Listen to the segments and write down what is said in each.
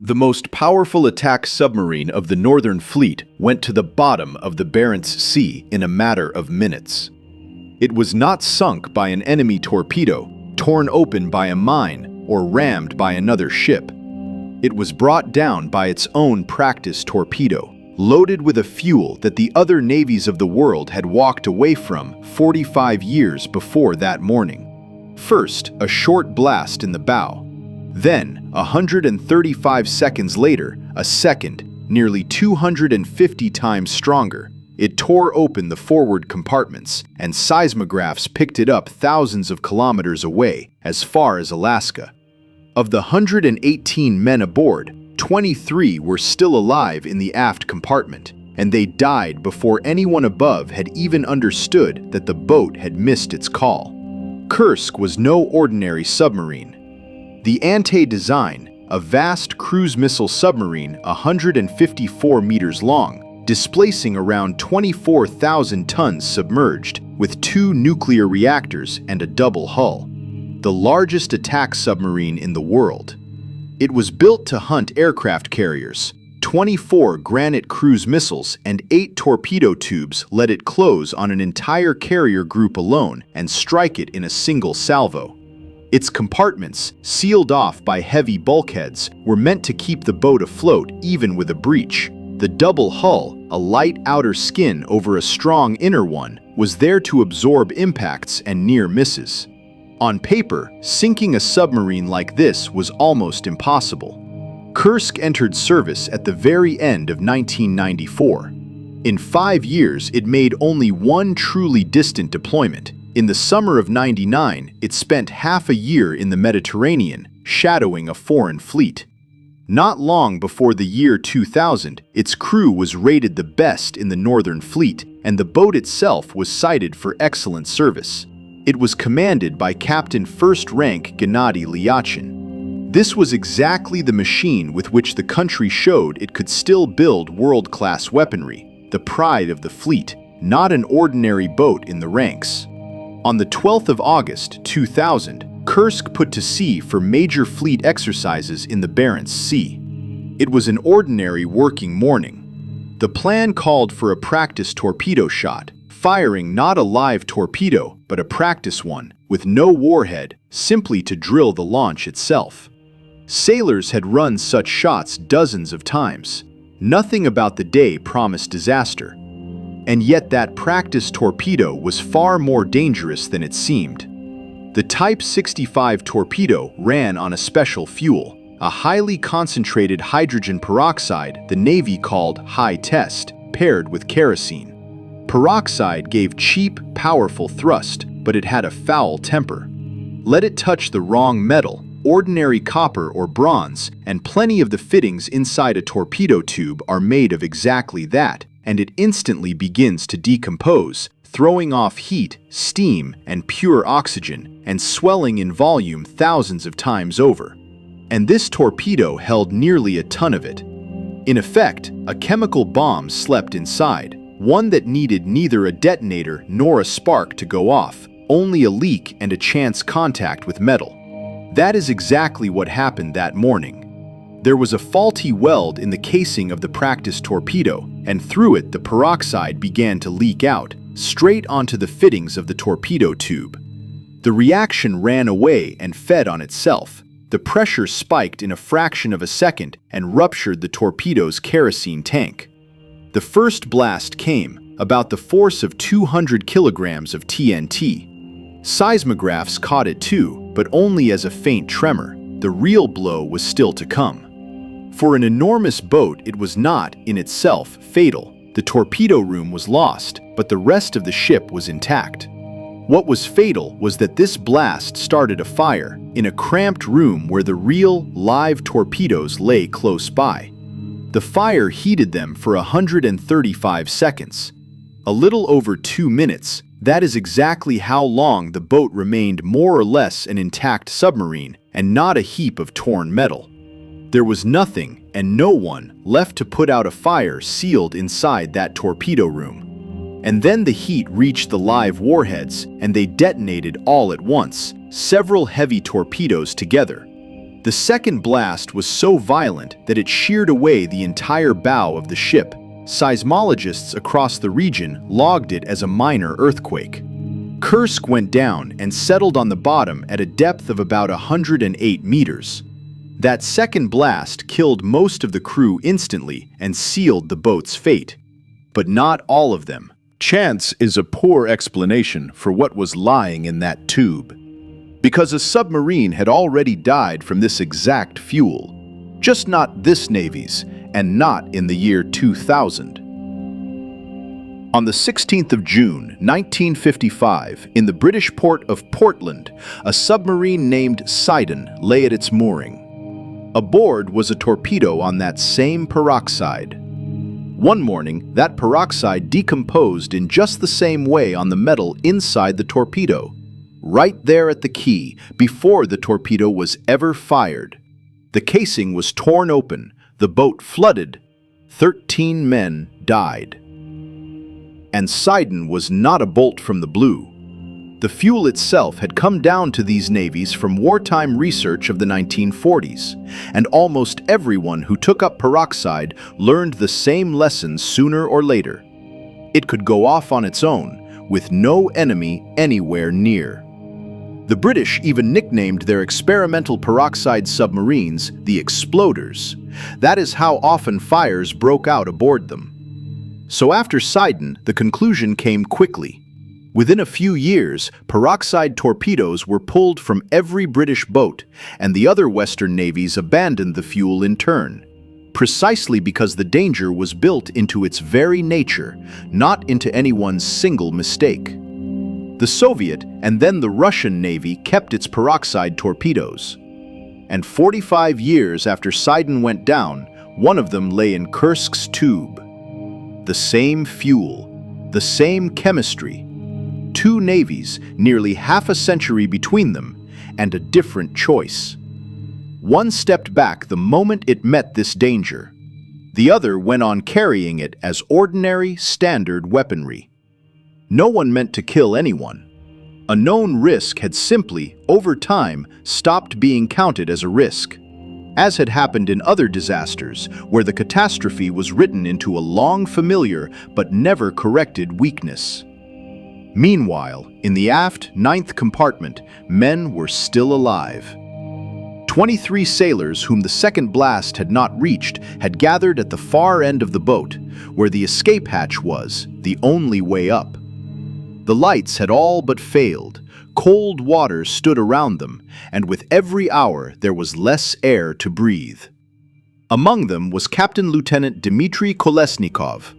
The most powerful attack submarine of the Northern Fleet went to the bottom of the Barents Sea in a matter of minutes. It was not sunk by an enemy torpedo, torn open by a mine, or rammed by another ship. It was brought down by its own practice torpedo, loaded with a fuel that the other navies of the world had walked away from 45 years before that morning. First, a short blast in the bow. Then, 135 seconds later, a second, nearly 250 times stronger. It tore open the forward compartments, and seismographs picked it up thousands of kilometers away, as far as Alaska. Of the 118 men aboard, 23 were still alive in the aft compartment, and they died before anyone above had even understood that the boat had missed its call. Kursk was no ordinary submarine. The Ante design, a vast cruise missile submarine 154 meters long, displacing around 24,000 tons submerged, with 2 nuclear reactors and a double hull. The largest attack submarine in the world. It was built to hunt aircraft carriers. 24 Granite cruise missiles and 8 torpedo tubes let it close on an entire carrier group alone and strike it in a single salvo. Its compartments, sealed off by heavy bulkheads, were meant to keep the boat afloat even with a breach. The double hull, a light outer skin over a strong inner one, was there to absorb impacts and near misses. On paper, sinking a submarine like this was almost impossible. Kursk entered service at the very end of 1994. In 5 years, it made only one truly distant deployment. In the summer of '99, it spent half a year in the Mediterranean, shadowing a foreign fleet. Not long before the year 2000, its crew was rated the best in the Northern Fleet, and the boat itself was cited for excellent service. It was commanded by Captain First Rank Gennady Lyachin. This was exactly the machine with which the country showed it could still build world-class weaponry, the pride of the fleet, not an ordinary boat in the ranks. On the 12th of August 2000, Kursk put to sea for major fleet exercises in the Barents Sea. It was an ordinary working morning. The plan called for a practice torpedo shot, firing not a live torpedo, but a practice one, with no warhead, simply to drill the launch itself. Sailors had run such shots dozens of times. Nothing about the day promised disaster. And yet that practice torpedo was far more dangerous than it seemed. The Type 65 torpedo ran on a special fuel, a highly concentrated hydrogen peroxide the Navy called high test, paired with kerosene. Peroxide gave cheap, powerful thrust, but it had a foul temper. Let it touch the wrong metal, ordinary copper or bronze, and plenty of the fittings inside a torpedo tube are made of exactly that, and it instantly begins to decompose, throwing off heat, steam, and pure oxygen, and swelling in volume thousands of times over. And this torpedo held nearly a ton of it. In effect, a chemical bomb slept inside, one that needed neither a detonator nor a spark to go off, only a leak and a chance contact with metal. That is exactly what happened that morning. There was a faulty weld in the casing of the practice torpedo, and through it the peroxide began to leak out, straight onto the fittings of the torpedo tube. The reaction ran away and fed on itself. The pressure spiked in a fraction of a second and ruptured the torpedo's kerosene tank. The first blast came, about the force of 200 kilograms of TNT. Seismographs caught it too, but only as a faint tremor. The real blow was still to come. For an enormous boat, it was not, in itself, fatal. The torpedo room was lost, but the rest of the ship was intact. What was fatal was that this blast started a fire in a cramped room where the real, live torpedoes lay close by. The fire heated them for 135 seconds. A little over 2 minutes, that is exactly how long the boat remained more or less an intact submarine and not a heap of torn metal. There was nothing, and no one, left to put out a fire sealed inside that torpedo room. And then the heat reached the live warheads, and they detonated all at once, several heavy torpedoes together. The second blast was so violent that it sheared away the entire bow of the ship. Seismologists across the region logged it as a minor earthquake. Kursk went down and settled on the bottom at a depth of about 108 meters. That second blast killed most of the crew instantly and sealed the boat's fate. But not all of them. Chance is a poor explanation for what was lying in that tube. Because a submarine had already died from this exact fuel. Just not this Navy's, and not in the year 2000. On the 16th of June, 1955, in the British port of Portland, a submarine named Sidon lay at its mooring. Aboard was a torpedo on that same peroxide. One morning, that peroxide decomposed in just the same way on the metal inside the torpedo, right there at the key, before the torpedo was ever fired. The casing was torn open, the boat flooded, 13 men died. And Sidon was not a bolt from the blue. The fuel itself had come down to these navies from wartime research of the 1940s, and almost everyone who took up peroxide learned the same lessons sooner or later. It could go off on its own, with no enemy anywhere near. The British even nicknamed their experimental peroxide submarines the exploders. That is how often fires broke out aboard them. So after Sidon, the conclusion came quickly. Within a few years, peroxide torpedoes were pulled from every British boat, and the other Western navies abandoned the fuel in turn, precisely because the danger was built into its very nature, not into anyone's single mistake. The Soviet and then the Russian Navy kept its peroxide torpedoes. And 45 years after Sidon went down, one of them lay in Kursk's tube. The same fuel, the same chemistry, two navies, nearly half a century between them, and a different choice. One stepped back the moment it met this danger. The other went on carrying it as ordinary, standard weaponry. No one meant to kill anyone. A known risk had simply, over time, stopped being counted as a risk, as had happened in other disasters where the catastrophe was written into a long familiar but never corrected weakness. Meanwhile, in the aft 9th compartment, men were still alive. 23 sailors whom the second blast had not reached had gathered at the far end of the boat, where the escape hatch was, the only way up. The lights had all but failed. Cold water stood around them, and with every hour there was less air to breathe. Among them was Captain Lieutenant Dmitry Kolesnikov.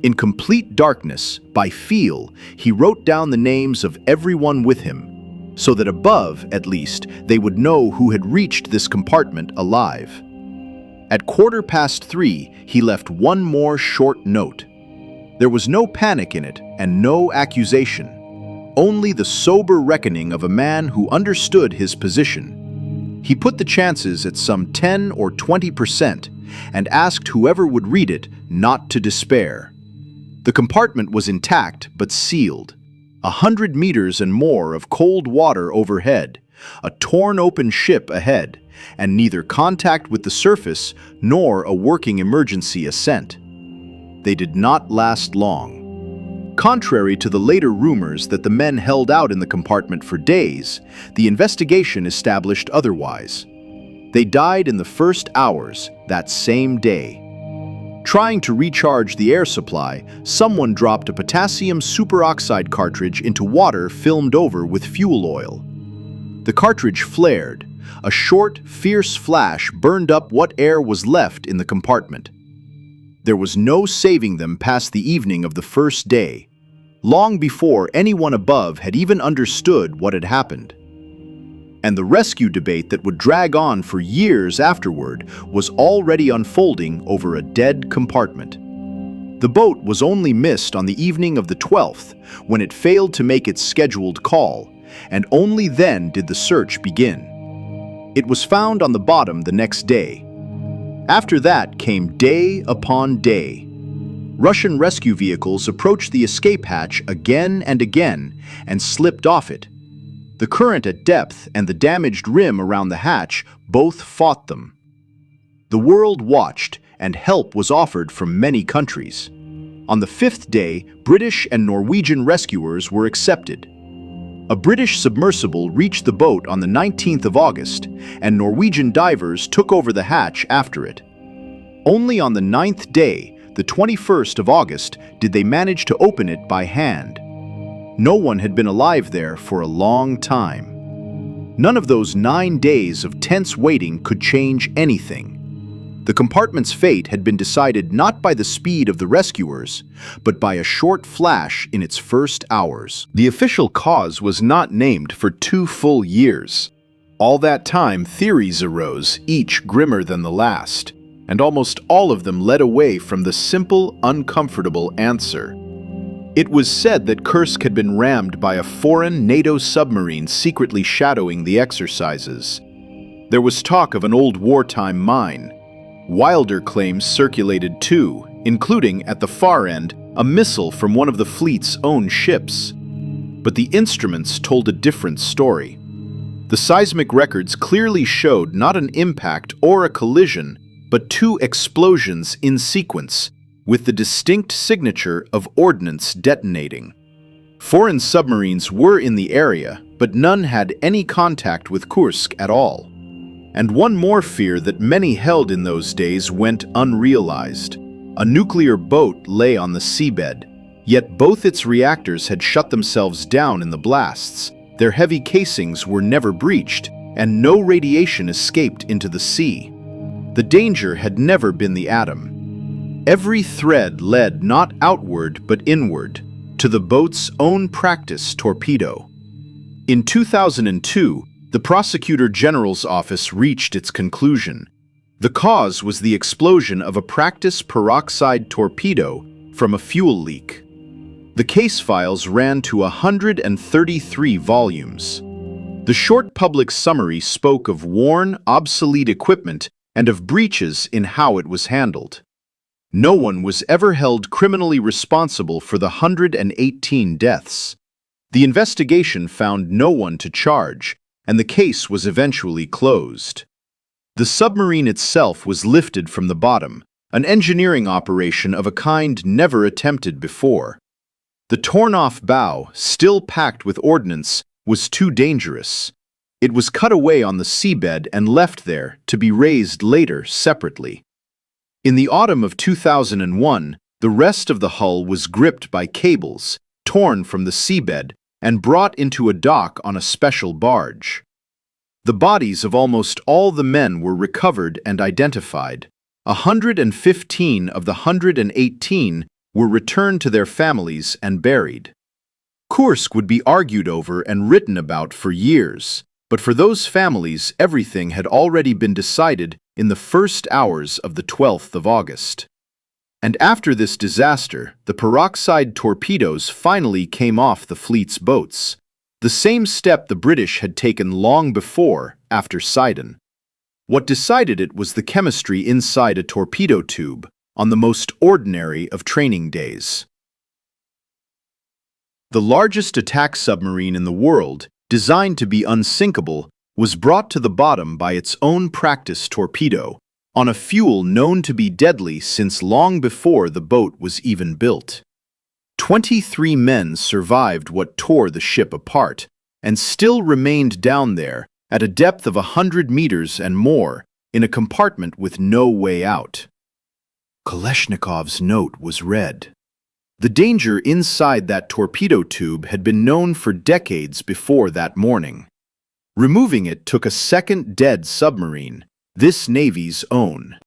In complete darkness, by feel, he wrote down the names of everyone with him, so that above, at least, they would know who had reached this compartment alive. At 3:15, he left one more short note. There was no panic in it and no accusation, only the sober reckoning of a man who understood his position. He put the chances at some 10 or 20% and asked whoever would read it not to despair. The compartment was intact but sealed. 100 meters and more of cold water overhead, a torn open ship ahead, and neither contact with the surface nor a working emergency ascent. They did not last long. Contrary to the later rumors that the men held out in the compartment for days, the investigation established otherwise. They died in the first hours that same day. Trying to recharge the air supply, someone dropped a potassium superoxide cartridge into water filmed over with fuel oil. The cartridge flared. A short, fierce flash burned up what air was left in the compartment. There was no saving them past the evening of the first day, long before anyone above had even understood what had happened. And the rescue debate that would drag on for years afterward was already unfolding over a dead compartment. The boat was only missed on the evening of the 12th, when it failed to make its scheduled call, and only then did the search begin. It was found on the bottom the next day. After that came day upon day. Russian rescue vehicles approached the escape hatch again and again and slipped off it. The current at depth and the damaged rim around the hatch both fought them. The world watched, and help was offered from many countries. On the fifth day, British and Norwegian rescuers were accepted. A British submersible reached the boat on the 19th of August, and Norwegian divers took over the hatch after it. Only on the 9th day, the 21st of August, did they manage to open it by hand. No one had been alive there for a long time. None of those 9 days of tense waiting could change anything. The compartment's fate had been decided not by the speed of the rescuers, but by a short flash in its first hours. The official cause was not named for 2 full years. All that time, theories arose, each grimmer than the last, and almost all of them led away from the simple, uncomfortable answer. It was said that Kursk had been rammed by a foreign NATO submarine secretly shadowing the exercises. There was talk of an old wartime mine. Wilder claims circulated too, including, at the far end, a missile from one of the fleet's own ships. But the instruments told a different story. The seismic records clearly showed not an impact or a collision, but 2 explosions in sequence, with the distinct signature of ordnance detonating. Foreign submarines were in the area, but none had any contact with Kursk at all. And one more fear that many held in those days went unrealized. A nuclear boat lay on the seabed, yet both its reactors had shut themselves down in the blasts. Their heavy casings were never breached, and no radiation escaped into the sea. The danger had never been the atom. Every thread led not outward but inward, to the boat's own practice torpedo. In 2002, the Prosecutor General's office reached its conclusion. The cause was the explosion of a practice peroxide torpedo from a fuel leak. The case files ran to 133 volumes. The short public summary spoke of worn, obsolete equipment and of breaches in how it was handled. No one was ever held criminally responsible for the 118 deaths. The investigation found no one to charge, and the case was eventually closed. The submarine itself was lifted from the bottom, an engineering operation of a kind never attempted before. The torn-off bow, still packed with ordnance, was too dangerous. It was cut away on the seabed and left there to be raised later separately. In the autumn of 2001, the rest of the hull was gripped by cables, torn from the seabed, and brought into a dock on a special barge. The bodies of almost all the men were recovered and identified. 115 of the 118 were returned to their families and buried. Kursk would be argued over and written about for years, but for those families everything had already been decided in the first hours of the 12th of August. And after this disaster, the peroxide torpedoes finally came off the fleet's boats, the same step the British had taken long before, after Sidon. What decided it was the chemistry inside a torpedo tube, on the most ordinary of training days. The largest attack submarine in the world, designed to be unsinkable, was brought to the bottom by its own practice torpedo, on a fuel known to be deadly since long before the boat was even built. 23 men survived what tore the ship apart, and still remained down there at a depth of 100 meters and more, in a compartment with no way out. Kolesnikov's note was read. The danger inside that torpedo tube had been known for decades before that morning. Removing it took a second dead submarine, this Navy's own.